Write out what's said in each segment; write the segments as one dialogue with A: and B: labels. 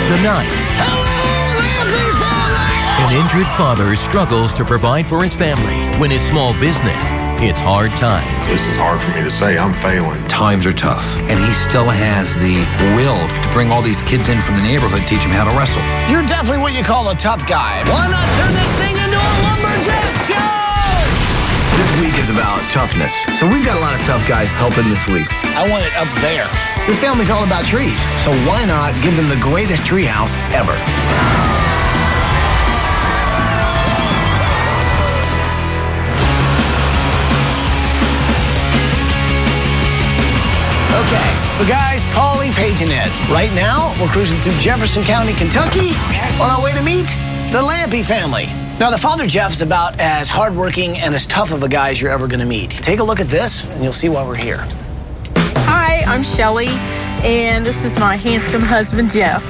A: Tonight, an injured father struggles to provide for his family when his small business hits hard times.
B: This is hard for me to say. I'm failing.
C: Times are tough, and he still has the will to bring all these kids in from the neighborhood, teach them how to wrestle.
D: You're definitely what you call a tough guy. Why not turn this thing into a lumberjack show?
E: This week is about toughness. So we've got a lot of tough guys helping this week.
D: I want it up there.
E: This family's all about trees, so why not give them the greatest treehouse ever?
D: Okay, so guys, Paulie, Paige, and Ed. Right now, we're cruising through Jefferson County, Kentucky, on our way to meet the Lampe family. Now, the father, Jeff, is about as hardworking and as tough of a guy as you're ever going to meet. Take a look at this, and you'll see why we're here.
F: Hi, I'm Shelly, and this is my handsome husband, Jeff.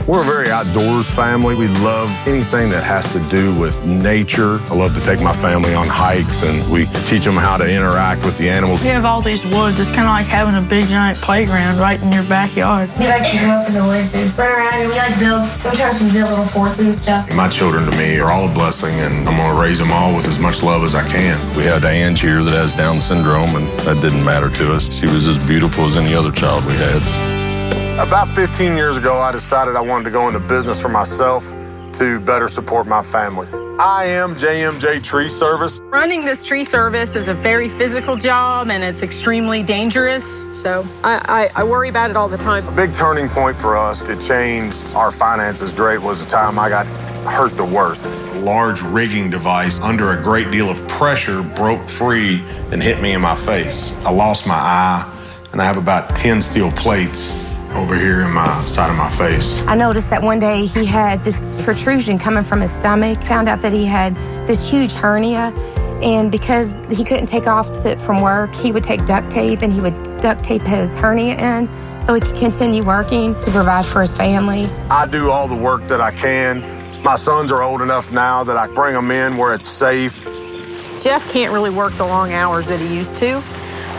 B: We're a very outdoors family. We love anything that has to do with nature. I love to take my family on hikes, and we teach them how to interact with the animals.
G: We have all these woods. It's kind of like having a big, giant playground right in your backyard.
H: We like to go up in the woods and run around, and we like to build. Sometimes we build little forts and stuff.
B: My children, to me, are all a blessing, and I'm going to raise them all with as much love as I can. We had Ange here that has Down syndrome, and that didn't matter to us. She was as beautiful as any other child we had. About 15 years ago, I decided I wanted to go into business for myself to better support my family. I am JMJ Tree Service.
F: Running this tree service is a very physical job, and it's extremely dangerous, so I worry about it all the time.
B: A big turning point for us to change our finances great was the time I got hurt the worst. A large rigging device under a great deal of pressure broke free and hit me in my face. I lost my eye, and I have about 10 steel plates over here in my side of my face.
I: I noticed that one day he had this protrusion coming from his stomach, found out that he had this huge hernia, and because he couldn't take off from work, he would take duct tape and he would duct tape his hernia in so he could continue working to provide for his family.
B: I do all the work that I can. My sons are old enough now that I bring them in where it's safe.
F: Jeff can't really work the long hours that he used to,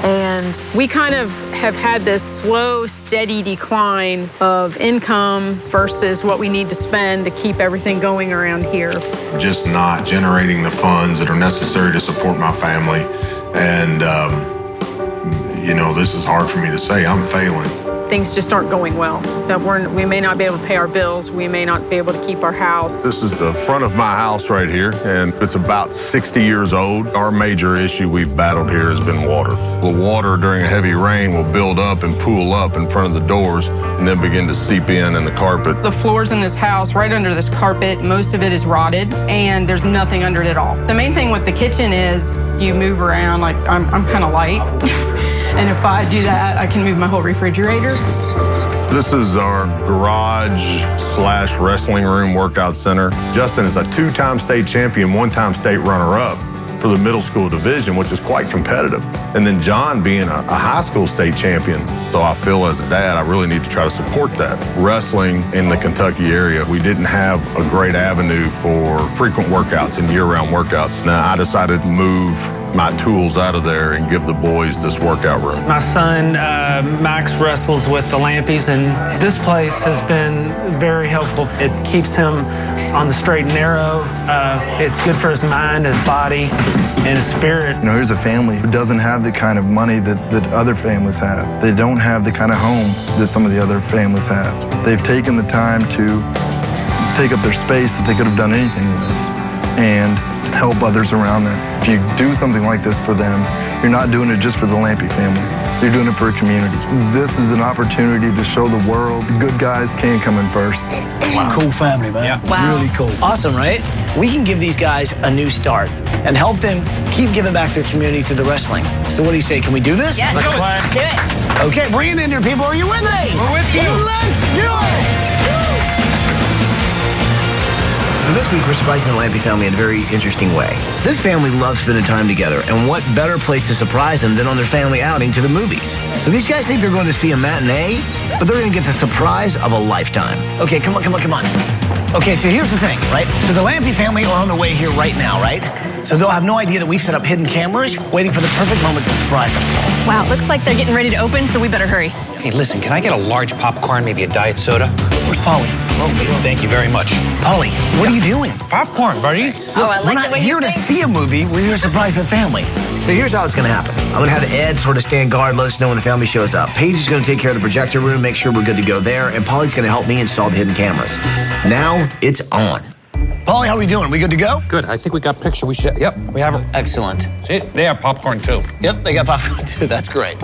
F: and we kind of have had this slow, steady decline of income versus what we need to spend to keep everything going around here.
B: Just not generating the funds that are necessary to support my family. And, you know, this is hard for me to say. I'm failing.
F: Things just aren't going well. That we may not be able to pay our bills. We may not be able to keep our house.
B: This is the front of my house right here, and it's about 60 years old. Our major issue we've battled here has been water. The water during a heavy rain will build up and pool up in front of the doors and then begin to seep in the carpet.
F: The floors in this house, right under this carpet, most of it is rotted, and there's nothing under it at all. The main thing with the kitchen is you move around. Like, I'm kind of light. And if I do that, I can move my whole refrigerator.
B: This is our garage/wrestling room workout center. Justin is a 2-time state champion, 1-time state runner-up for the middle school division, which is quite competitive. And then John being a high school state champion. So I feel as a dad, I really need to try to support that. Wrestling in the Kentucky area, we didn't have a great avenue for frequent workouts and year-round workouts. Now I decided to move my tools out of there and give the boys this workout room.
J: My son, Max, wrestles with the Lampes, and this place has been very helpful. It keeps him on the straight and narrow. It's good for his mind, his body, and his spirit.
K: You know, here's a family who doesn't have the kind of money that other families have. They don't have the kind of home that some of the other families have. They've taken the time to take up their space that they could have done anything with and help others around them. If you do something like this for them, you're not doing it just for the Lampe family. You're doing it for a community. This is an opportunity to show the world the good guys can come in first.
D: Wow. Cool family, man.
F: Yeah. Wow.
D: Really cool. Awesome, right? We can give these guys a new start and help them keep giving back to their community through the wrestling. So what do you say? Can we do this?
F: Yes.
J: Let's play.
F: Do it.
D: Okay, bring it in here, people. Are you with me?
J: We're with you.
D: Let's do it!
E: So this week, we're surprising the Lampe family in a very interesting way. This family loves spending time together, and what better place to surprise them than on their family outing to the movies? So these guys think they're going to see a matinee, but they're going to get the surprise of a lifetime. Okay, come on. Okay, so here's the thing, right? So the Lampe family are on their way here right now, right? So they'll have no idea that we've set up hidden cameras, waiting for the perfect moment to surprise them.
F: Wow, looks like they're getting ready to open, so we better hurry.
C: Hey, listen, can I get a large popcorn, maybe a diet soda?
D: Where's Polly?
C: Thank you very much.
D: Polly, what are you doing?
C: Popcorn, buddy.
D: Look, we're not here to see a movie. We're here to surprise the family. So here's how it's going to happen. I'm going to have Ed sort of stand guard, let us know when the family shows up. Paige is going to take care of the projector room, make sure we're good to go there, and Polly's going to help me install the hidden cameras. Now it's on. Polly, how are we doing? We good to go?
C: Good. I think we got picture. We should. Yep, we have them.
D: Excellent.
C: See, they have popcorn too.
D: Yep, they got popcorn too. That's great.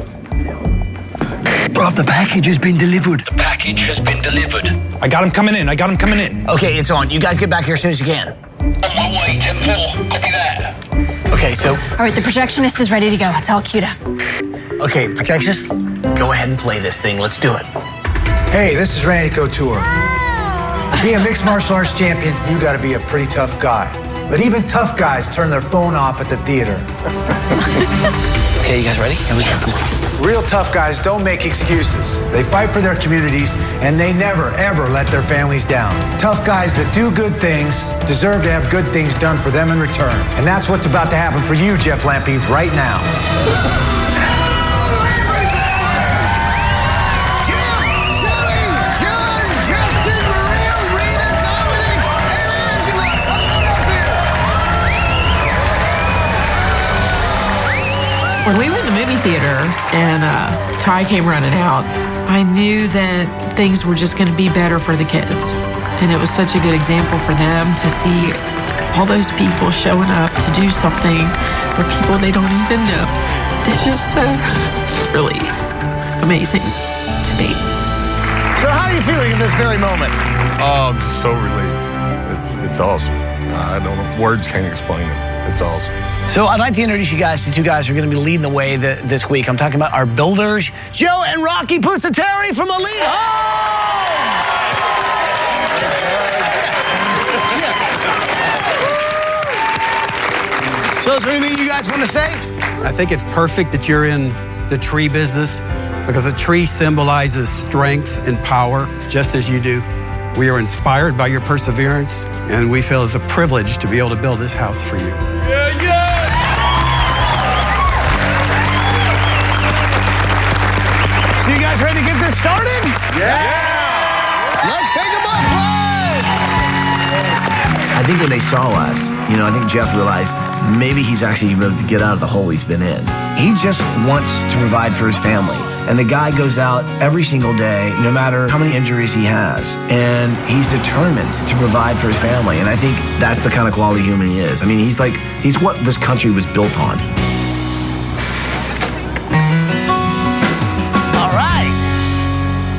E: Rob, the package has been delivered.
C: The package has been delivered. I got him coming in.
D: Okay, it's on. You guys get back here as soon as you can.
C: On my way, 10-4. Copy that.
D: Okay, so...
H: All right, the projectionist is ready to go. It's all queued up.
D: Okay, projectionist, go ahead and play this thing. Let's do it.
L: Hey, this is Randy Couture. To be a mixed martial arts champion, you gotta be a pretty tough guy. But even tough guys turn their phone off at the theater.
D: Okay, you guys ready? Here we go. Come on.
L: Real tough guys don't make excuses. They fight for their communities, and they never, ever let their families down. Tough guys that do good things deserve to have good things done for them in return. And that's what's about to happen for you, Jeff Lampe, right now.
F: When we were in the movie theater and Ty came running out, I knew that things were just going to be better for the kids. And it was such a good example for them to see all those people showing up to do something for people they don't even know. It's just really amazing to me.
D: So how are you feeling in this very moment?
B: Oh, I'm just so relieved. It's awesome. I don't know. Words can't explain it. It's awesome.
D: So I'd like to introduce you guys to two guys who are going to be leading the way this week. I'm talking about our builders, Joe and Rocky Pusateri from Elite Home! So is there anything you guys want to say?
M: I think it's perfect that you're in the tree business because a tree symbolizes strength and power, just as you do. We are inspired by your perseverance, and we feel it's a privilege to be able to build this house for you.
D: So you guys ready to get this started? Yeah! Let's take a bus ride!
E: I think when they saw us, I think Jeff realized maybe he's actually able to get out of the hole he's been in. He just wants to provide for his family. And the guy goes out every single day, no matter how many injuries he has. And he's determined to provide for his family. And I think that's the kind of quality human he is. I mean, he's what this country was built on.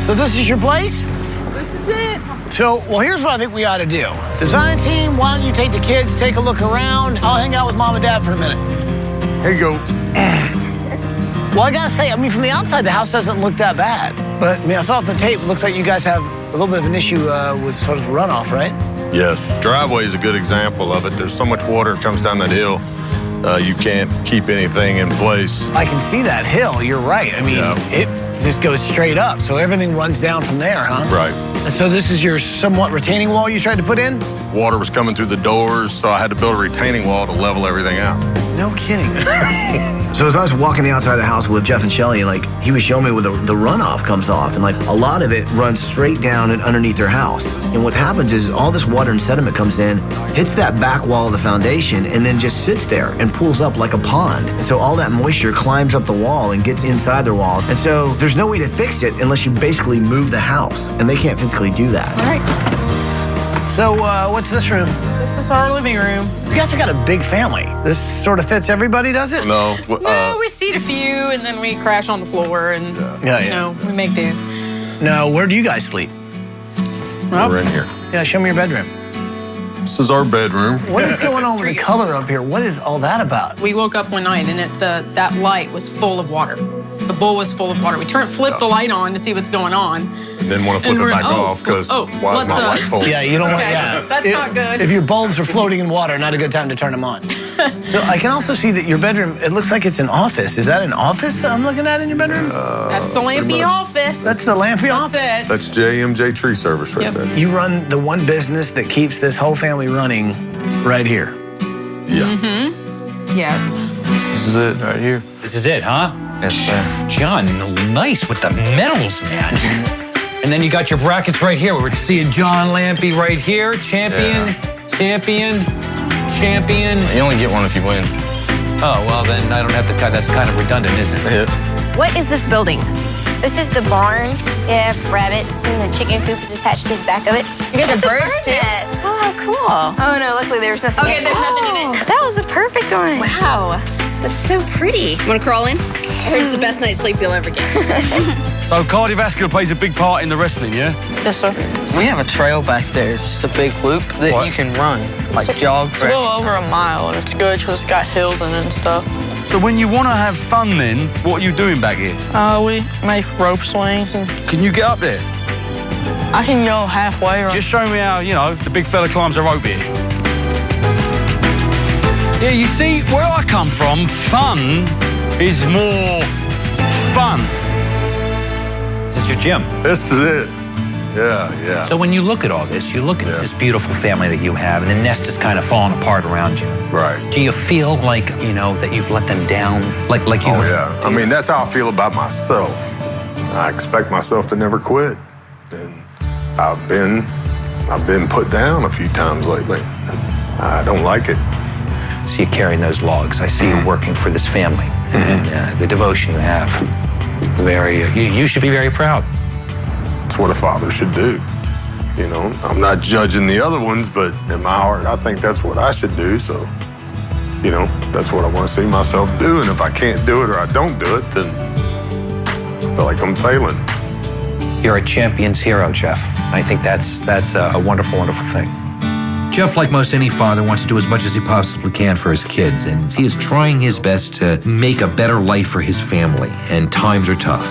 D: So this is your place?
F: This is it.
D: So, well, here's what I think we ought to do. Design team, why don't you take the kids, take a look around. I'll hang out with Mom and Dad for a minute.
B: Here you go.
D: Well, I gotta say, from the outside, the house doesn't look that bad. But, I saw off the tape, it looks like you guys have a little bit of an issue with sort of runoff, right?
B: Yes. Driveway is a good example of it. There's so much water that comes down that hill. You can't keep anything in place.
D: I can see that hill. You're right. It just goes straight up, so everything runs down from there, huh?
B: Right.
D: And so this is your somewhat retaining wall you tried to put in?
B: Water was coming through the doors, so I had to build a retaining wall to level everything out.
D: No kidding.
E: So as I was walking the outside of the house with Jeff and Shelly, he was showing me where the runoff comes off, and a lot of it runs straight down and underneath their house. And what happens is all this water and sediment comes in, hits that back wall of the foundation, and then just sits there and pools up like a pond. And so all that moisture climbs up the wall and gets inside their wall. And so there's no way to fix it unless you basically move the house, and they can't physically do that.
F: All right.
D: So what's this room?
F: This is our living room.
D: You guys have got a big family. This sort of fits everybody, does it?
B: No.
F: No, we seat a few, and then we crash on the floor, and, we make do.
D: Now, where do you guys sleep?
B: We're in here.
D: Yeah, show me your bedroom.
B: This is our bedroom.
D: What is going on with the color up here? What is all that about?
F: We woke up one night, and that light was full of water. The bowl was full of water. We flipped the light on to see what's going on.
B: Didn't want to flip it back off because why is my light full?
D: Yeah, you don't want.
F: Yeah, that's not good.
D: If your bulbs are floating in water, not a good time to turn them on. So I can also see that your bedroom. It looks like it's an office. Is that an office that I'm looking at in your bedroom?
F: That's the Lampe office.
D: That's the Lampe office.
F: That's it.
B: That's JMJ Tree Service right there.
D: You run the one business that keeps this whole family running, right here.
B: Yeah.
F: Mm-hmm. Yes.
C: This is it right here. This is it, huh? Yes, sir. John, nice with the medals, man. And then you got your brackets right here. We're seeing John Lampe right here. Champion, champion, champion.
N: You only get one if you win.
C: Oh, well, then I don't have to cut. That's kind of redundant, isn't it?
N: Yeah.
O: What is this building? This is the barn. They have rabbits, and the chicken coop is attached to the back of it. You guys have birds, too? Oh, cool. Oh, no, luckily there's nothing in it.
N: there's nothing in it.
O: That was a perfect one.
N: Wow. That's so pretty.
O: You want to crawl in? I heard it's the best night's sleep you'll ever get.
P: So cardiovascular plays a big part in the wrestling, yeah?
N: Yes, sir. We have a trail back there. It's just a big loop that you can run, like jog.
G: It's a little over a mile, and it's good because it's got hills in it and stuff.
P: So when you want to have fun then, what are you doing back here?
G: We make rope swings. And
P: Can you get up there?
G: I can go halfway.
P: Just show me how, the big fella climbs a rope here. Yeah, you see, where I come from, fun is more fun.
C: This is your gym.
B: This is it. Yeah.
C: So when you look at all this, you look at this beautiful family that you have, and the nest is kind of falling apart around you.
B: Right.
C: Do you feel like, that you've let them down? Like you...
B: Oh, yeah. I mean, that's how I feel about myself. I expect myself to never quit. And I've been put down a few times lately. I don't like it.
C: So you're carrying those logs. I see you working for this family. And the devotion you have. You should be very proud.
B: It's what a father should do. I'm not judging the other ones, but in my heart, I think that's what I should do. So, that's what I want to see myself do. And if I can't do it or I don't do it, then I feel like I'm failing.
C: You're a champion's hero, Jeff. I think that's a wonderful, wonderful thing. Jeff, like most any father, wants to do as much as he possibly can for his kids, and he is trying his best to make a better life for his family, and times are tough.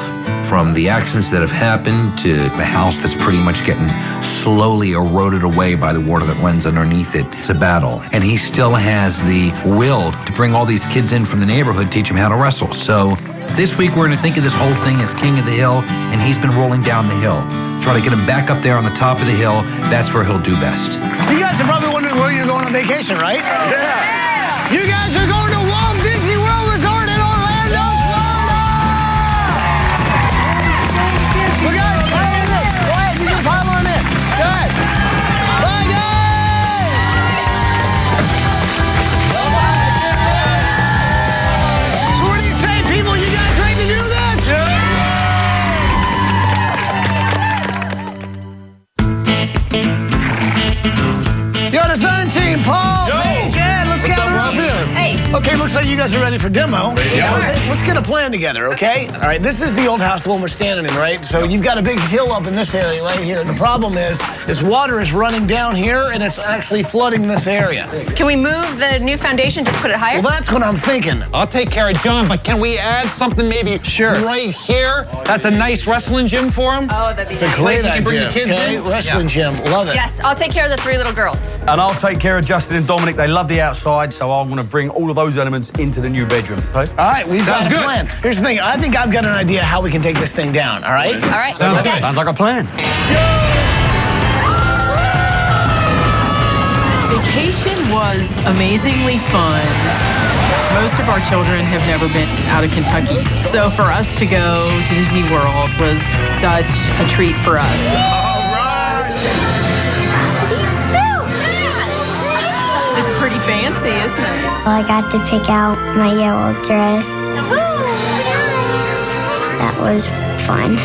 C: From the accidents that have happened to the house that's pretty much getting slowly eroded away by the water that runs underneath it, it's a battle. And he still has the will to bring all these kids in from the neighborhood, teach them how to wrestle. So this week we're going to think of this whole thing as king of the hill, and he's been rolling down the hill. Try to get him back up there on the top of the hill. That's where he'll do best.
D: So you guys are probably wondering where you're going on vacation, right? Yeah. You guys are going to Walt Disney World Resort in Orlando, Florida! So guys, pile on in. Go ahead, you can pile on in. Go ahead. Bye, guys! So what do you say, people? You guys ready to do this? Yo, the Sun team, Paul, Paige, Ed, let's get up here. Hey. Okay, looks like you guys are ready for demo. Let's get a plan together, okay? All right, this is the old house, the one we're standing in, right? So you've got a big hill up in this area right here. The problem is, this water is running down here, and it's actually flooding this area.
O: Can we move the new foundation, just put it higher?
D: Well, that's what I'm thinking.
C: I'll take care of John, but can we add something maybe right here? That's a nice wrestling gym for him.
O: Oh, that'd be
D: It's a great idea,
C: bring the kids
D: okay?
C: in.
D: Wrestling gym, love it.
O: Yes, I'll take care of the 3 little girls.
P: And I'll take care of Justin and Dominic. They love the outside, so I want to bring all of those elements into the new bedroom, okay?
D: All right, we've got a
P: Sounds good.
D: plan. Here's the thing, I think I've got an idea how we can take this thing down, all right?
O: All right.
P: Sounds good. Sounds like a plan.
F: Vacation was amazingly fun. Most of our children have never been out of Kentucky. So for us to go to Disney World was such a treat for us. It's pretty fancy, isn't it?
Q: I got to pick out my yellow dress. That was fun.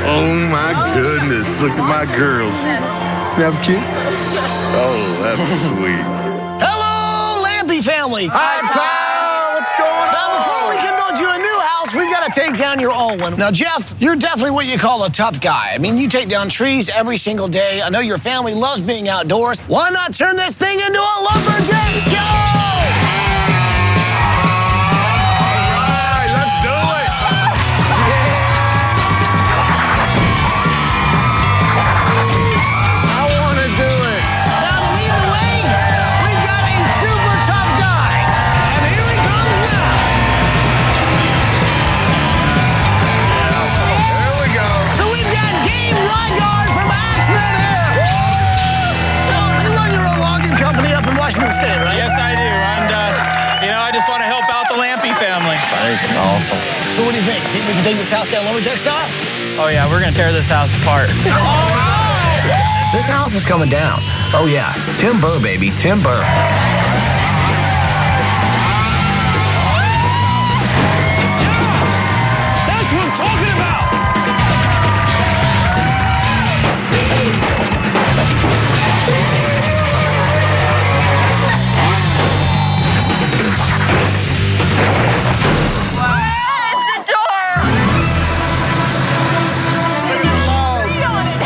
B: Oh, my goodness. Look at my girls. You have a kiss? Oh, that was sweet.
D: Hello, Lampe family.
B: Hi, pal. What's going on?
D: Now, before we can build you a new house, we got to take down your old one. Now, Jeff, you're definitely what you call a tough guy. I mean, you take down trees every single day. I know your family loves being outdoors. Why not turn this thing into a lumberjack show?
N: Awesome.
D: So what do you think? Think we can take this house down lumberjack style?
J: Oh yeah, we're gonna tear this house apart.
E: This house is coming down. Oh yeah, timber, baby, timber.
P: That's what I'm talking about!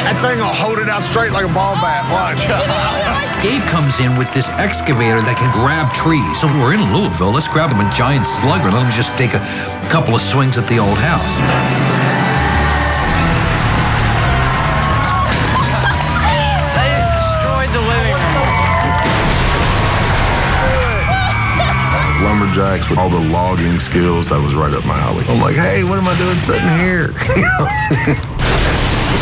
B: That thing will hold it out straight like a ball bat. Watch.
C: Gabe comes in with this excavator that can grab trees. So we're in Louisville. Let's grab him a giant slugger. Let him just take a couple of swings at the old house.
N: They just destroyed the living room.
B: Lumberjacks with all the logging skills, that was right up my alley. I'm like, hey, what am I doing sitting here?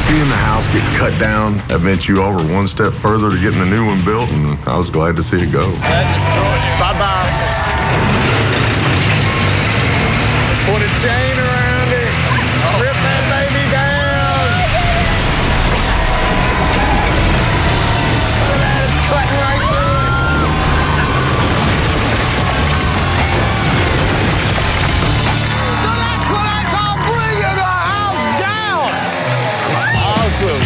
B: Seeing the house get cut down, that meant you over one step further to getting the new one built, and I was glad to see it go.
N: That destroyed it.
B: Bye-bye. Put a chain around it. Rip that baby down. Look at that, it's cutting right through it. So that's what I call bringing the house down. Awesome.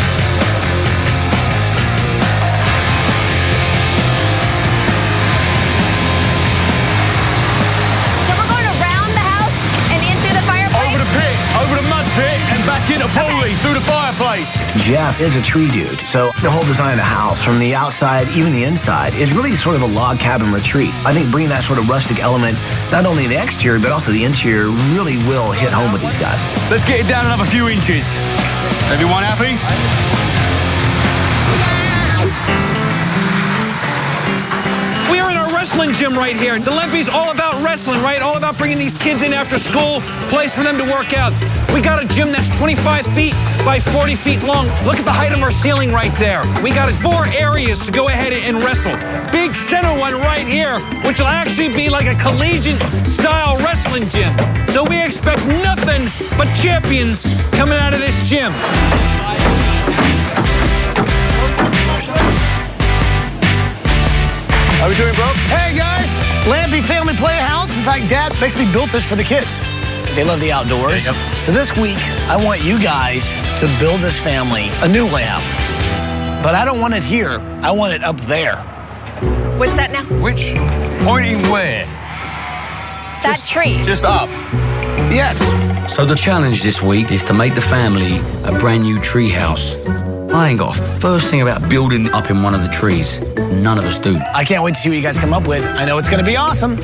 O: So we're going around the house and in through the fireplace?
P: Over the pit, over the mud pit, and back into Paulie through the fireplace.
E: Jeff is a tree dude, so the whole design of the house, from the outside, even the inside, is really sort of a log cabin retreat. I think bringing that sort of rustic element, not only in the exterior, but also the interior, really will hit home with these guys.
P: Let's get it down another few inches. Everyone happy?
J: We are in a wrestling gym right here. The Lampe's all about wrestling, right? All about bringing these kids in after school, place for them to work out. We got a gym that's 25 feet by 40 feet long. Look at the height of our ceiling right there. We got 4 areas to go ahead and wrestle. Big center one right here, which will actually be like a collegiate-style wrestling gym. So we expect nothing but champions coming out of this gym.
B: How we doing, bro?
D: Hey guys, Lampe Family Playhouse. In fact, Dad basically built this for the kids. They love the outdoors. So this week, I want you guys to build this family a new playhouse. But I don't want it here. I want it up there.
O: What's that now?
P: Which? Pointing where?
O: That tree.
P: Just up.
D: Yes.
R: So the challenge this week is to make the family a brand new tree house. I ain't got a first thing about building up in one of the trees. None of us do.
D: I can't wait to see what you guys come up with. I know it's going to be awesome.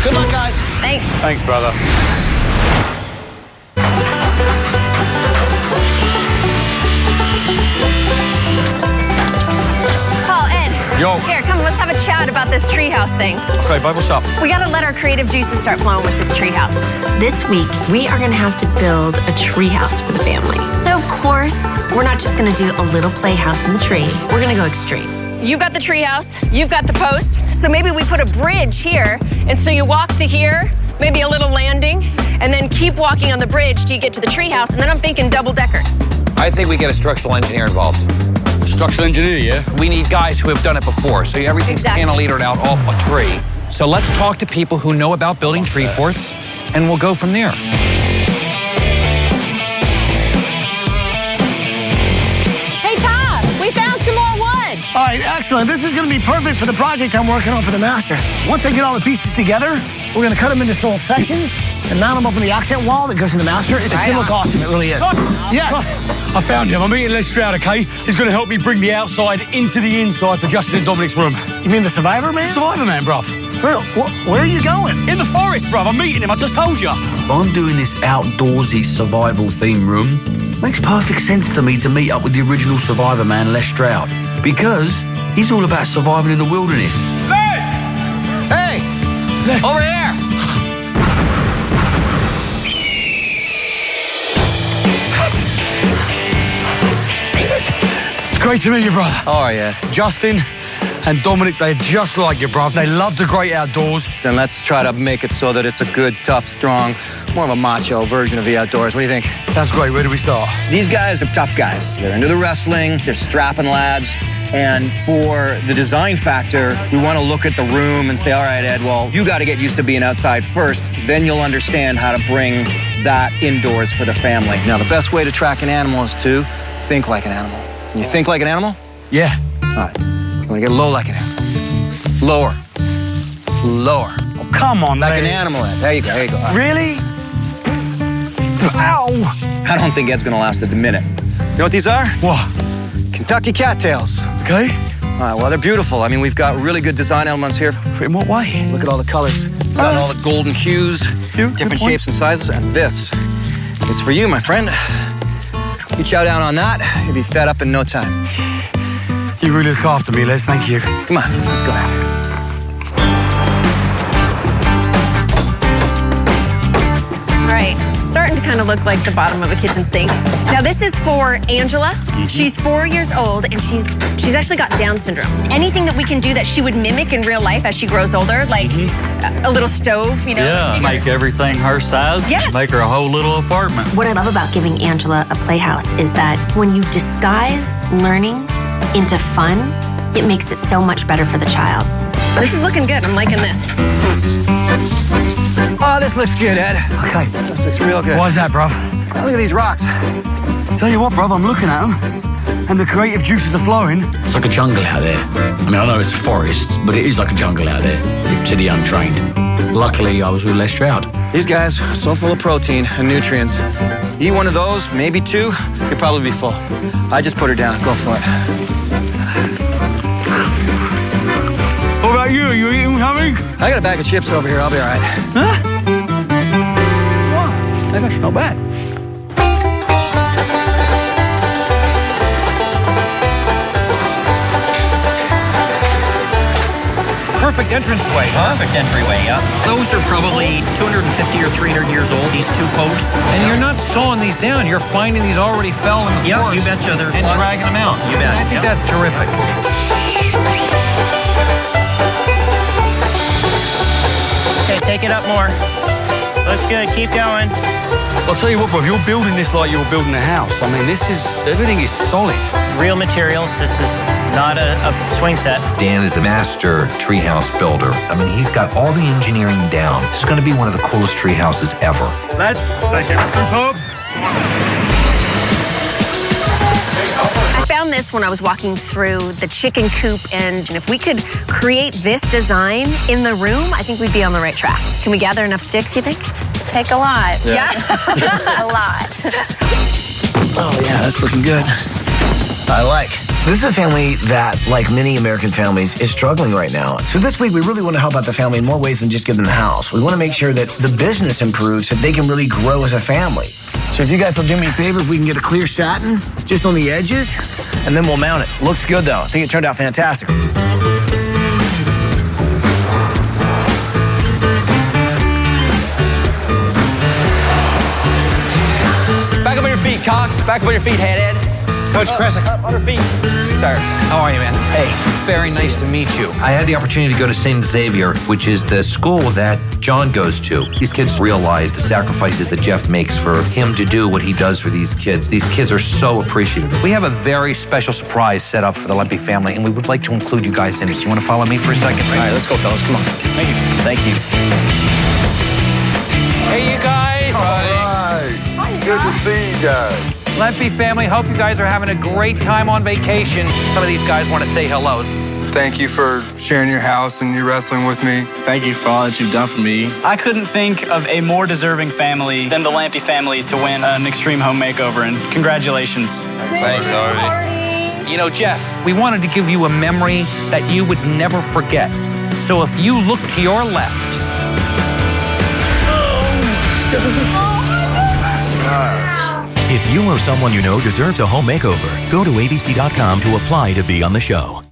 D: Good luck, guys.
O: Thanks.
P: Thanks, brother.
O: Paul, Ed.
P: Yo.
O: Here, come, let's have a chat about this treehouse thing.
P: Okay, babe, what's up?
O: We gotta let our creative juices start flowing with this treehouse.
S: This week, we are gonna have to build a treehouse for the family. So of course, we're not just gonna do a little playhouse in the tree. We're gonna go extreme.
O: You've got the treehouse, you've got the post, so maybe we put a bridge here, and so you walk to here, maybe a little landing, and then keep walking on the bridge till you get to the treehouse, and then I'm thinking double-decker.
C: I think we get a structural engineer involved.
P: Structural engineer, yeah?
C: We need guys who have done it before, so everything's cantilevered out off a tree. So let's talk to people who know about building tree forts, and we'll go from there.
O: Hey, Tom, we found some more wood.
D: All right, excellent. This is going to be perfect for the project I'm working on for the master. Once I get all the pieces together, we're going to cut them into small sections and mount them up on the accent wall that goes in the master. It's going to look awesome. It really is. Yes.
P: I found him. I'm meeting Les Stroud, okay? He's going to help me bring the outside into the inside for Justin and Dominic's room.
D: You mean the Survivor Man?
P: Survivor Man, bruv.
D: For real? Where are you going?
P: In the forest, bruv. I'm meeting him. I just told you.
R: I'm doing this outdoorsy survival theme room. Makes perfect sense to me to meet up with the original Survivor Man, Les Stroud, because he's all about surviving in the wilderness.
P: Les!
C: Hey! Over here!
P: It's great to meet you, brother.
C: Oh, yeah.
P: Justin and Dominic, they're just like you, bruv. They love the great outdoors.
T: Then let's try to make it so that it's a good, tough, strong, more of a macho version of the outdoors. What do you think?
P: Sounds great. Where do we start?
T: These guys are tough guys. They're into the wrestling. They're strapping lads. And for the design factor, we want to look at the room and say, all right, Ed, well, you got to get used to being outside first. Then you'll understand how to bring that indoors for the family. Now, the best way to track an animal is to think like an animal. Can you think like an animal?
P: Yeah.
T: All right. You want to get low like an animal. Lower. Lower.
P: Oh, come on,
T: like
P: Ed.
T: An animal, Ed. There you go. There you go. Right.
P: Really? Ow!
T: I don't think Ed's going to last a minute. You know what these are?
P: What?
T: Kentucky cattails.
P: Okay.
T: All right, well, they're beautiful. I mean, we've got really good design elements here.
P: In what way?
T: Look at all the colors. Got all the golden hues, different shapes and sizes, and this is for you, my friend. You chow down on that, you'll be fed up in no time.
P: You really look after me, Les. Thank you.
T: Come on, let's go ahead.
O: All right, starting to kind of look like the bottom of a kitchen sink. Now this is for Angela. She's 4 years old and she's actually got Down syndrome. Anything that we can do that she would mimic in real life as she grows older, like a little stove, you know?
U: Yeah, make everything her size.
O: Yes.
U: Make her a whole little apartment.
S: What I love about giving Angela a playhouse is that when you disguise learning into fun, it makes it so much better for the child.
O: This is looking good. I'm liking this.
T: Oh, this looks good, Ed. Okay. This looks real good.
P: Why's that, bruv?
T: Look at these rocks.
P: Tell you what, bruv, I'm looking at them, and the creative juices are flowing.
R: It's like a jungle out there. I mean, I know it's a forest, but it is like a jungle out there, to the untrained. Luckily, I was with Les Stroud.
T: These guys are so full of protein and nutrients. Eat one of those, maybe two, you'll probably be full. I just put her down. Go for it.
P: What about you? You eating something?
T: I got a bag of chips over here. I'll be all right.
P: Huh? Wow, that's actually not bad.
V: Perfect entranceway, huh? Perfect entryway, yeah. Those are probably 250 or 300 years old, these two posts. And you're not sawing these down. You're finding these already fell in the forest. You betcha. And dragging them out. You bet. I think that's terrific.
W: Okay, take it up more. Looks good. Keep going.
P: I'll tell you what, bro, if you're building this like you were building a house, I mean, everything is solid.
W: Real materials. This is not a swing set.
C: Dan is the master treehouse builder. I mean, he's got all the engineering down. This is going to be one of the coolest tree houses ever.
W: Let's take it. Superb.
O: I found this when I was walking through the chicken coop, and if we could create this design in the room, I think we'd be on the right track. Can we gather enough sticks, you think?
H: Take a lot.
O: Yeah.
H: A lot.
E: Oh, yeah, that's looking good. I like. This is a family that, like many American families, is struggling right now. So this week, we really want to help out the family in more ways than just give them the house. We want to make sure that the business improves so they can really grow as a family. So if you guys will do me a favor, if we can get a clear satin just on the edges, and then we'll mount it. Looks good, though. I think it turned out fantastic.
T: Back up on your feet, Cox. Back up on your feet, head, Ed.
V: Coach Crescent.
T: Up on her feet. Sir.
V: How are you, man?
C: Hey.
V: Very nice to meet you.
C: I had the opportunity to go to St. Xavier, which is the school that John goes to. These kids realize the sacrifices that Jeff makes for him to do what he does for these kids. These kids are so appreciative. We have a very special surprise set up for the Lampe family, and we would like to include you guys in it. Do you want to follow me for a second?
T: All right, let's go, fellas. Come on.
V: Thank you.
T: Thank you.
V: Hey, you guys.
B: Hi. Good to see you guys.
V: Lampe family, hope you guys are having a great time on vacation. Some of these guys want to say hello.
X: Thank you for sharing your house and your wrestling with me.
Y: Thank you for all that you've done for me. I couldn't think of a more deserving family than the Lampe family to win an Extreme Home Makeover, and congratulations.
V: Thanks, Artie. You know, Jeff, we wanted to give you a memory that you would never forget. So if you look to your left.
A: If you or someone you know deserves a home makeover, go to abc.com to apply to be on the show.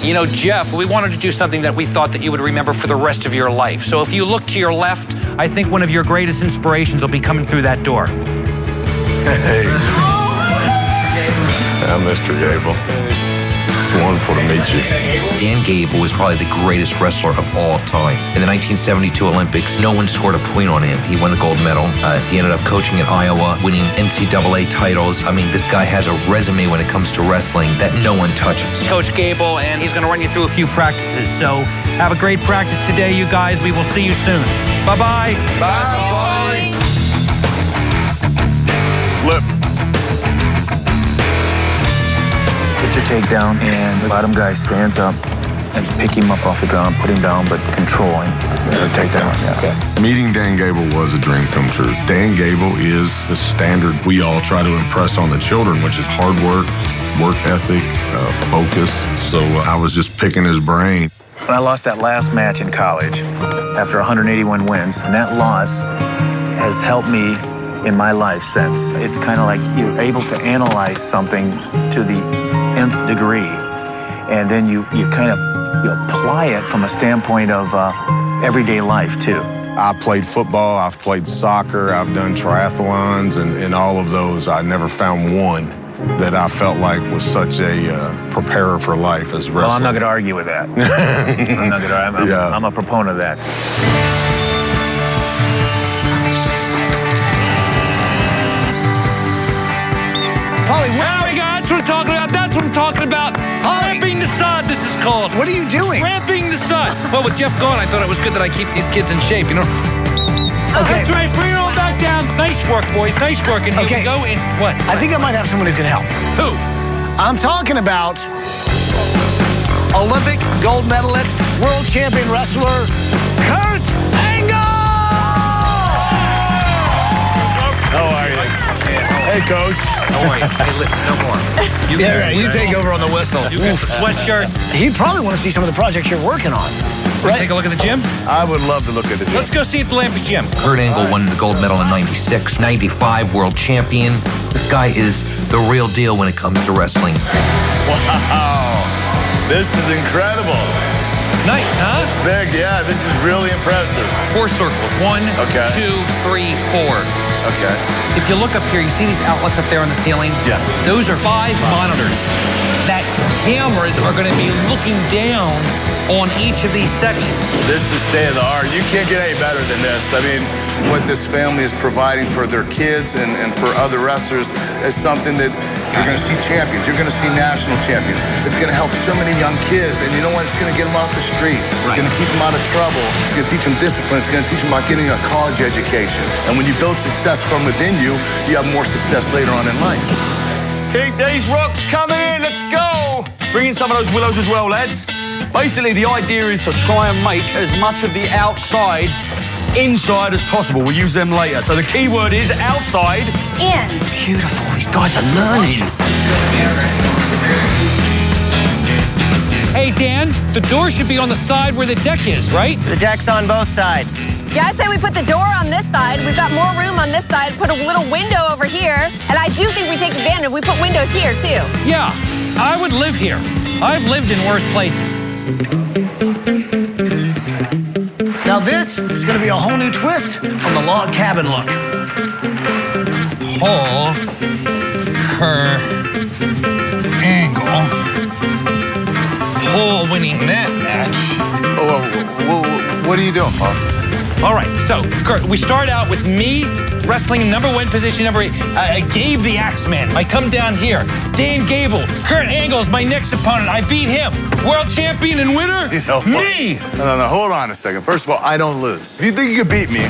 V: You know, Jeff, we wanted to do something that we thought that you would remember for the rest of your life. So if you look to your left, I think one of your greatest inspirations will be coming through that door.
B: Hey. I'm Mr. Gable. It's wonderful to meet you.
C: Dan Gable was probably the greatest wrestler of all time. In the 1972 Olympics, no one scored a point on him. He won the gold medal. He ended up coaching at Iowa, winning NCAA titles. I mean, this guy has a resume when it comes to wrestling that no one touches.
V: Coach Gable, and he's going to run you through a few practices. So have a great practice today, you guys. We will see you soon. Bye-bye.
B: Bye, boys. Flip.
G: Get your takedown, and the bottom guy stands up and pick him up off the ground, put him down, but controlling the takedown. Yeah. Okay.
B: Meeting Dan Gable was a dream come true. Dan Gable is the standard we all try to impress on the children, which is hard work ethic, focus. So I was just picking his brain.
G: When I lost that last match in college after 181 wins, and that loss has helped me in my life since. It's kind of like you're able to analyze something to the nth degree, and then you apply it from a standpoint of everyday life too.
B: I played football, I've played soccer, I've done triathlons, and all of those, I never found one that I felt like was such a preparer for life as wrestling.
G: Well, I'm not going to argue with that. I'm a proponent of that.
D: Polly,
P: there we go. That's what I'm talking about. That's what I'm talking about. Ramping the sod, this is called.
D: What are you doing?
P: Ramping the sod. Well, with Jeff gone, I thought it was good that I keep these kids in shape, you know?
D: Okay.
P: That's right. Bring it all back down. Nice work, boys. Nice work. And here we go. And what?
D: I think I might have someone who can help.
P: Who?
D: I'm talking about Olympic gold medalist, world champion wrestler, Kurt Angle!
B: How are you? Hey, Coach.
C: Don't worry. Hey, listen, no more.
D: You take over on the whistle.
P: You got the sweatshirt.
D: He'd probably want to see some of the projects you're working on.
P: Right? Take a look at the gym?
B: I would love to look at the gym.
P: Let's go see at the Lampe gym.
C: Kurt Angle won the gold medal in 96, 95 world champion. This guy is the real deal when it comes to wrestling.
B: Wow. This is incredible.
P: Nice, huh?
B: It's big, yeah. This is really impressive.
C: 4 circles. 1, 2, 3, 4.
B: Okay.
V: If you look up here, you see these outlets up there on the ceiling?
B: Yes.
V: Those are 5 monitors that cameras are going to be looking down on each of these sections.
B: This is state of the art. You can't get any better than this. I mean, what this family is providing for their kids and for other wrestlers is something that you're going to see champions. You're going to see national champions. It's going to help so many young kids. And you know what? It's going to get them off the streets. It's going to keep them out of trouble. It's going to teach them discipline. It's going to teach them about getting a college education. And when you build success from within you, you have more success later on in life.
P: Keep these rocks coming in. Let's go. Bring in some of those willows as well, lads. Basically, the idea is to try and make as much of the outside inside as possible. We'll use them later. So the key word is outside.
O: In.
P: Beautiful. These guys are learning. Hey, Dan, the door should be on the side where the deck is, right?
W: The deck's on both sides.
O: Yeah, I say we put the door on this side. We've got more room on this side. Put a little window over here. And I do think we take advantage. We put windows here, too.
P: Yeah, I would live here. I've lived in worse places.
D: Now this is going to be a whole new twist on the log cabin look.
P: Paul Angle. Paul winning that match.
B: What are you doing, Paul?
P: All right, so, Kurt, we start out with me wrestling in #1 position, number 8. Gabe the Axeman. I come down here. Dan Gable. Kurt Angle is my next opponent. I beat him. World champion and winner? Me!
B: No, hold on a second. First of all, I don't lose. If you think you can beat me,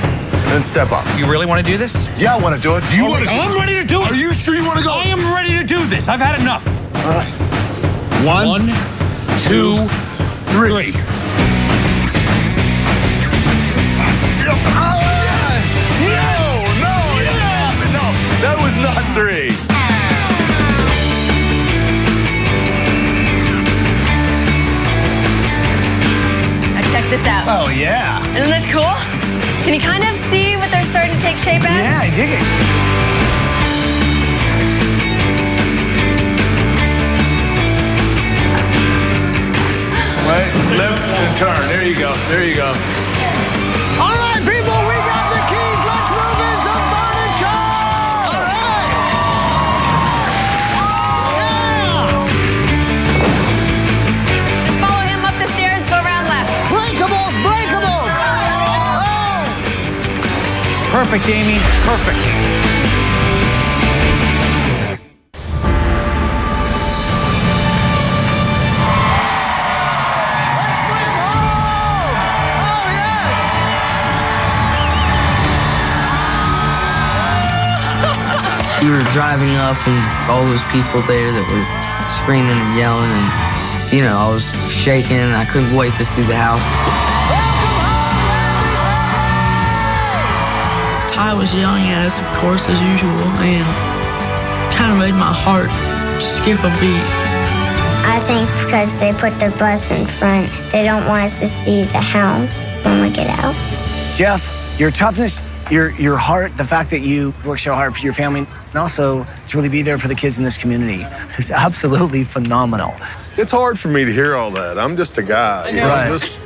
B: then step up.
P: You really want to do this?
B: Yeah, I want to do it. Do you want to?
P: I'm ready to do it.
B: Are you sure you want to go?
P: I am ready to do this. I've had enough.
B: All right.
P: 1, 2, 3.
B: No, that was not 3.
O: Now check this out.
D: Oh, yeah.
O: Isn't this cool? Can you kind of see what they're starting to take shape as?
D: Yeah, I dig it.
B: Right, lift and turn. There you go. There you go.
D: All right, people, we got the keys. Let's move into furniture. All right.
V: Perfect, Amy. Perfect.
N: We were driving up and all those people there that were screaming and yelling and, you know, I was shaking and I couldn't wait to see the house. Ty was yelling at us, of course, as usual, and kind of made my heart skip a beat.
Q: I think because they put the bus in front, they don't want us to see the house when we get out.
D: Jeff, your toughness, your heart, the fact that you work so hard for your family, and also to really be there for the kids in this community is absolutely phenomenal.
B: It's hard for me to hear all that. I'm just a guy. You know,
D: Right.
B: just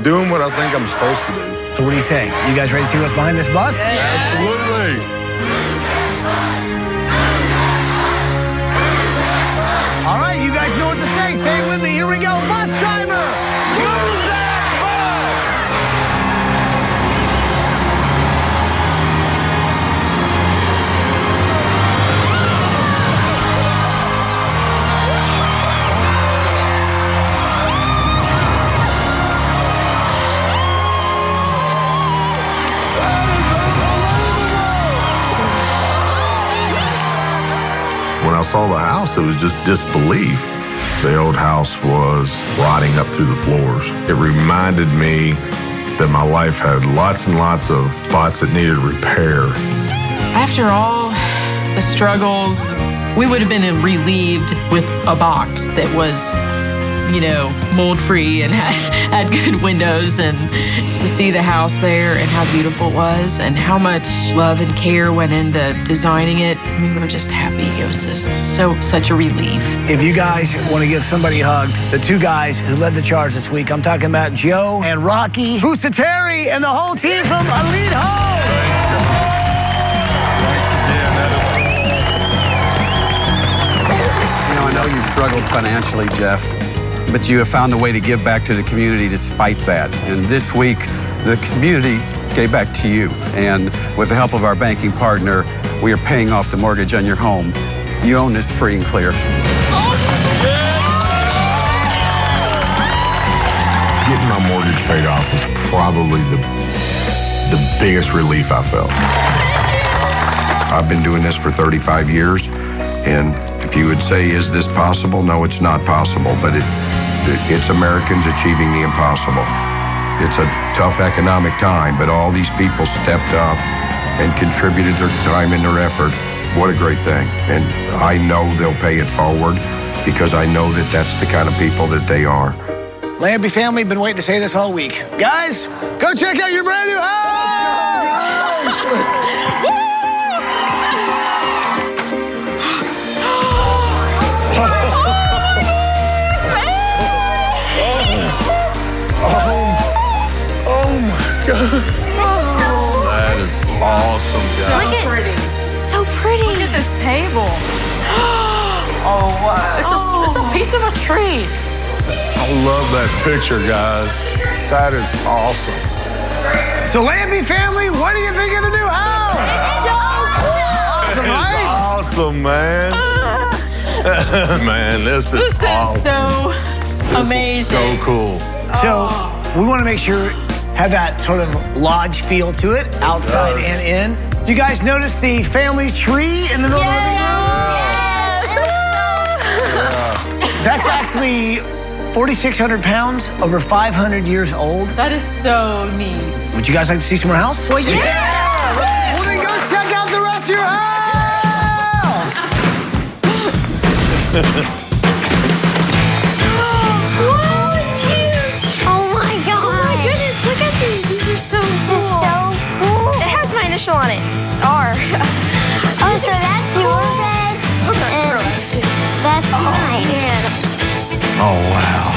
B: doing what I think I'm supposed to do.
D: So what do you say? You guys ready to see what's behind this bus?
B: Absolutely.
D: All right, you guys know what to say. Say it with me. Here we go. Bus driver, move that bus!
B: When I saw the house, it was just disbelief. The old house was rotting up through the floors. It reminded me that my life had lots and lots of spots that needed repair.
F: After all the struggles, we would have been relieved with a box that was, you know, mold-free and had good windows, and to see the house there and how beautiful it was and how much love and care went into designing it. I mean, we were just happy. It was just such a relief.
D: If you guys want to give somebody a hug, the two guys who led the charge this week, I'm talking about Joe and Rocky Busateri and the whole team from Elite Home.
I: You know, I know you've struggled financially, Jeff, but you have found a way to give back to the community despite that. And this week, the community gave back to you. And with the help of our banking partner, we are paying off the mortgage on your home. You own this free and clear.
B: Getting my mortgage paid off was probably the biggest relief I felt.
K: I've been doing this for 35 years, and if you would say, is this possible? No, it's not possible, but it's Americans achieving the impossible. It's a tough economic time, but all these people stepped up and contributed their time and their effort. What a great thing. And I know they'll pay it forward because I know that that's the kind of people that they are.
D: Lampe family, been waiting to say this all week. Guys, go check out your brand new house!
B: Oh my God. That is awesome, guys.
O: Look at it. So pretty.
F: Look at this table.
D: Oh, wow.
F: It's a piece of a tree.
B: I love that picture, guys. That is awesome.
D: So Lampe family, what do you think of the new house? Awesome, right?
B: Awesome, man. Man, this is awesome.
F: So amazing.
B: So cool.
D: So we want to make sure have that sort of lodge feel to it, outside and in. Do you guys notice the family tree in the middle of the living room? That's actually 4,600 pounds, over 500 years old.
F: That is so neat.
D: Would you guys like to see some more house?
F: Well, yeah.
D: Well, then go check out the rest of your house.
Q: Oh my God.
O: Oh my goodness, look at these. These are so cool.
Q: So cool.
O: It has my initial on it. R.
Q: Oh, so that's your bed. And that's mine.
O: Man.
K: Oh, wow.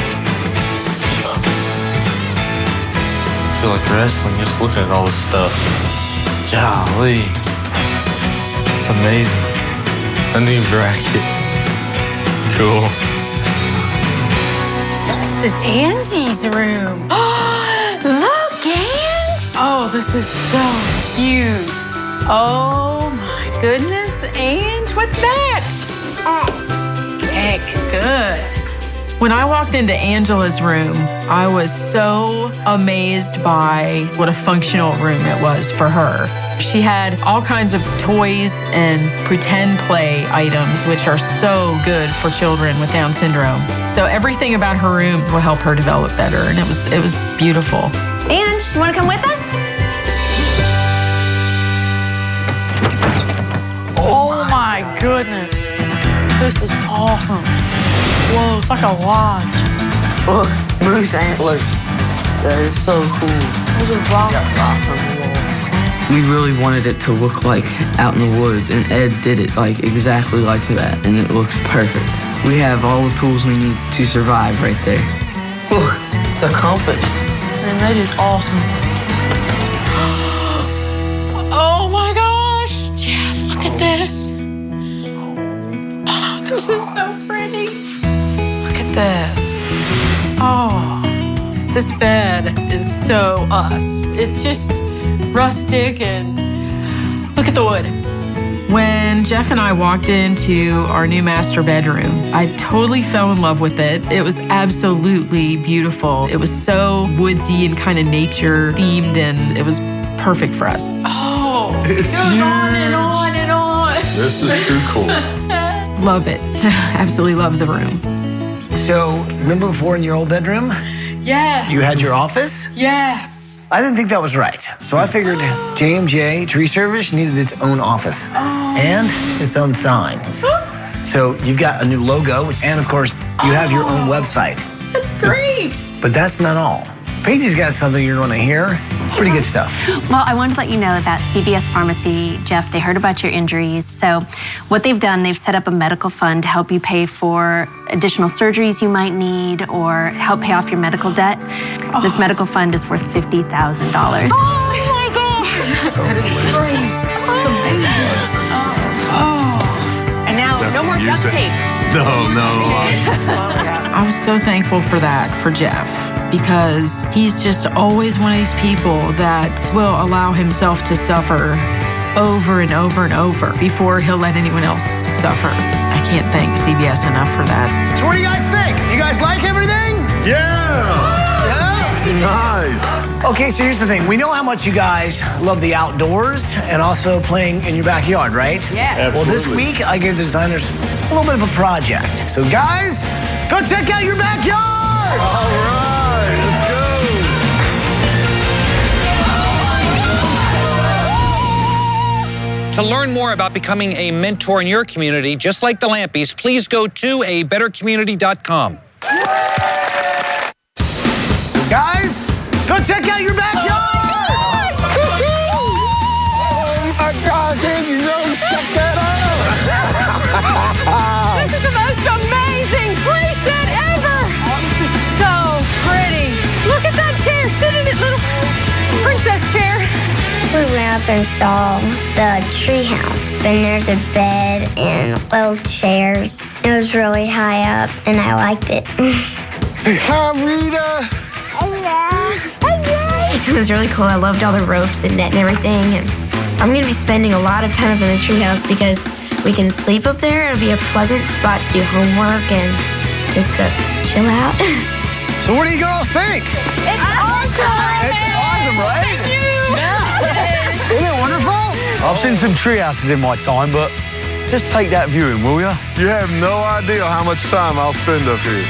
L: I feel like wrestling just looking at all this stuff. Golly. It's amazing. A new bracket. Cool.
F: This is Angie's room. Look, Ange. Oh, this is so cute. Oh my goodness. And what's that? Egg. Good. When I walked into Angela's room, I was so amazed by what a functional room it was for her. She had all kinds of toys and pretend play items, which are so good for children with Down syndrome. So everything about her room will help her develop better, and it was beautiful.
O: And you want to come with us?
F: Oh my goodness. This is awesome. Whoa, it's like a lodge.
N: Look, moose antlers. That is so cool.
F: Those are rocks on the wall.
N: We really wanted it to look like out in the woods, and Ed did it like exactly like that, and it looks perfect. We have all the tools we need to survive right there. Look, it's a compass.
F: And they did awesome. Oh my gosh, Jeff, look at this. Oh, this is so pretty. Look at this. Oh, this bed is so us. It's just rustic and look at the wood. When Jeff and I walked into our new master bedroom, I totally fell in love with it. It was absolutely beautiful. It was so woodsy and kind of nature themed, and it was perfect for us. Oh, it goes on and on and on.
B: This is too cool.
F: Love it. Absolutely love the room.
E: So, remember before in your old bedroom?
F: Yes.
E: You had your office?
F: Yes.
E: I didn't think that was right. So I figured J&J Tree Service needed its own office and its own sign. So you've got a new logo, and of course, you have your own website.
F: That's great.
E: But that's not all. Paige's got something you're going to hear. Pretty good stuff.
O: Well, I wanted to let you know that CVS Pharmacy, Jeff, they heard about your injuries. So what they've done, they've set up a medical fund to help you pay for additional surgeries you might need or help pay off your medical debt. This medical fund is worth $50,000.
F: Oh my gosh. That is great. That's amazing. Oh.
O: And now, no more duct tape.
B: No.
F: I was so thankful for that, for Jeff, because he's just always one of these people that will allow himself to suffer over and over and over before he'll let anyone else suffer. I can't thank CBS enough for that.
E: So what do you guys think? You guys like everything?
B: Yeah. Nice.
E: Okay, so here's the thing. We know how much you guys love the outdoors and also playing in your backyard, right?
F: Yes.
E: Well, this week, I gave the designers a little bit of a project. So guys, go check out your backyard!
B: All right, let's
C: To learn more about becoming a mentor in your community, just like the Lampes, please go to abettercommunity.com.
E: So guys, go check out your backyard!
B: Oh my gosh, Angie Rose, check that out!
F: This is the most amazing preset ever! This is so pretty. Look at that chair. Sit in it, little princess chair.
Q: We went up and saw the tree house. Then there's a bed and little chairs. It was really high up, and I liked it.
B: Hi, Rita.
H: It was really cool. I loved all the ropes and net and everything. And I'm going to be spending a lot of time up in the treehouse because we can sleep up there. It'll be a pleasant spot to do homework and just to chill out.
E: So what do you girls think?
O: It's awesome.
E: It's awesome, right?
F: Thank you.
E: Yeah. Isn't it wonderful?
P: I've seen some tree houses in my time, but just take that view in, will you?
B: You have no idea how much time I'll spend up here.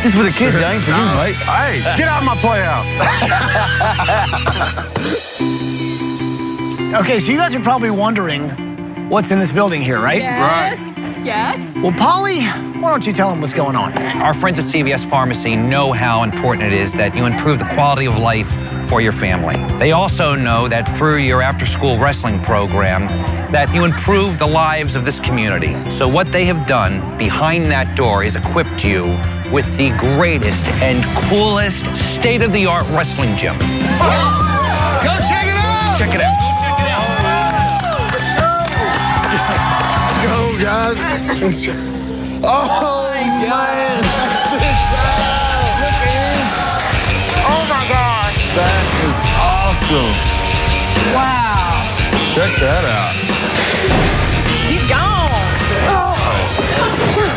P: This is for the kids, it ain't for you, mate.
B: Hey, get out of my playhouse.
E: Okay, so you guys are probably wondering what's in this building here, right?
F: Yes. Yes.
E: Well, Polly, why don't you tell them what's going on?
C: Our friends at CVS Pharmacy know how important it is that you improve the quality of life for your family. They also know that through your after-school wrestling program, that you improve the lives of this community. So what they have done behind that door is equipped you with the greatest and coolest state-of-the-art wrestling gym.
E: Go check it out!
C: Check it out.
B: Go, guys. Oh, man.
F: Oh my gosh.
B: That is awesome.
F: Wow.
P: Check that out.
F: He's gone.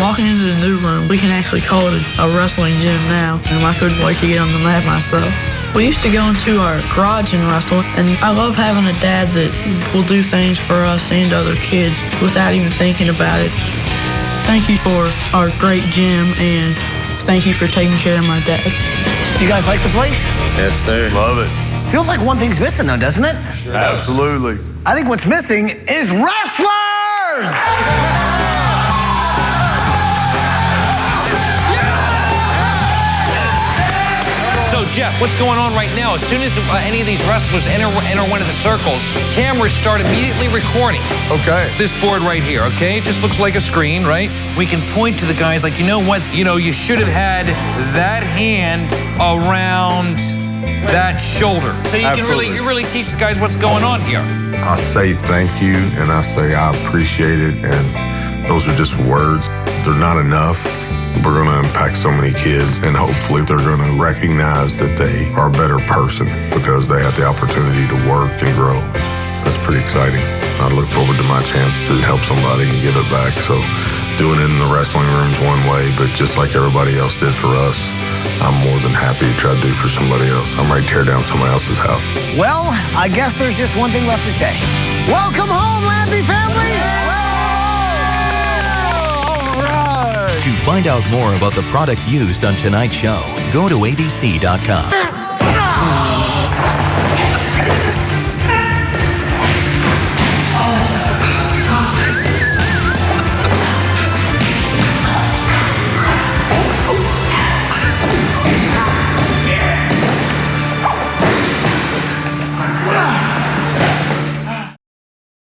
N: Walking into the new room, we can actually call it a wrestling gym now, and I couldn't wait to get on the mat myself. We used to go into our garage and wrestle, and I love having a dad that will do things for us and other kids without even thinking about it. Thank you for our great gym, and thank you for taking care of my dad.
D: You guys like the place?
L: Yes, sir.
B: Love it.
D: Feels like one thing's missing, though, doesn't it?
B: Sure. Absolutely.
D: I think what's missing is wrestlers!
C: So, Jeff, what's going on right now? As soon as any of these wrestlers enter one of the circles, cameras start immediately recording.
B: Okay.
C: This board right here, okay? It just looks like a screen, right? We can point to the guys like, you know what? You know, you should have had that hand around that shoulder. So you
B: Absolutely.
C: can really teach the guys what's going on here.
B: I say thank you, and I say I appreciate it, and those are just words. They're not enough. We're going to impact so many kids, and hopefully they're going to recognize that they are a better person because they have the opportunity to work and grow. That's pretty exciting. I look forward to my chance to help somebody and give it back. So doing it in the wrestling room's one way, but just like everybody else did for us, I'm more than happy to try to do for somebody else. I'm ready to tear down somebody else's house.
D: Well, I guess there's just one thing left to say. Welcome home, Lampe Family!
A: To find out more about the products used on tonight's show, go to abc.com.